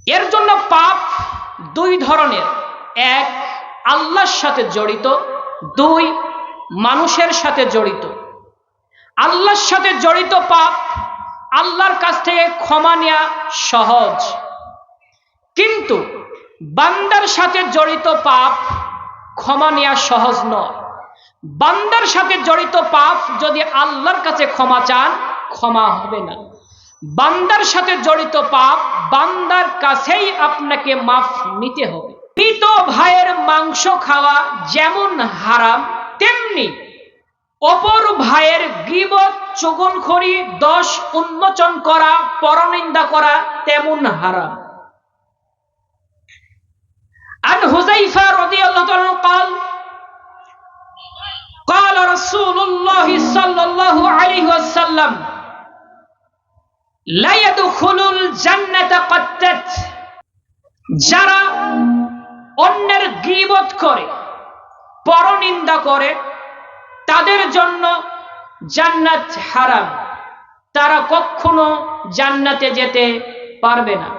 এর জন্য পাপ দুই ধরনের, এক আল্লাহর সাথে জড়িত, দুই মানুষের সাথে জড়িত। আল্লাহর সাথে জড়িত পাপ আল্লাহর কাছ থেকে ক্ষমা নেওয়া সহজ, কিন্তু বান্দার সাথে জড়িত পাপ ক্ষমা নেওয়া সহজ নয়। বান্দার সাথে জড়িত পাপ যদি আল্লাহর কাছে ক্ষমা চান, ক্ষমা হবে না। বান্দার সাথে জড়িত পাপ বান্দার কাছেই আপনাকে মাফ নিতে হবে। মৃত ভাইয়ের মাংস খাওয়া যেমন হারাম, তেমনি অপর ভাইয়ের গীবত, চুগলখড়ি, দোষ উন্মোচন করা, পরনিন্দা করা তেমন হারাম। عن حذيفة رضي الله عنه قال قال رسول الله صلى الله عليه وسلم لا يدخل الجنة قتت, যারা অন্যের গীবত করে, পরনিন্দা করে, তাদের জন্য জান্নাত হারাম, তারা কখনো জান্নাতে যেতে পারবে না।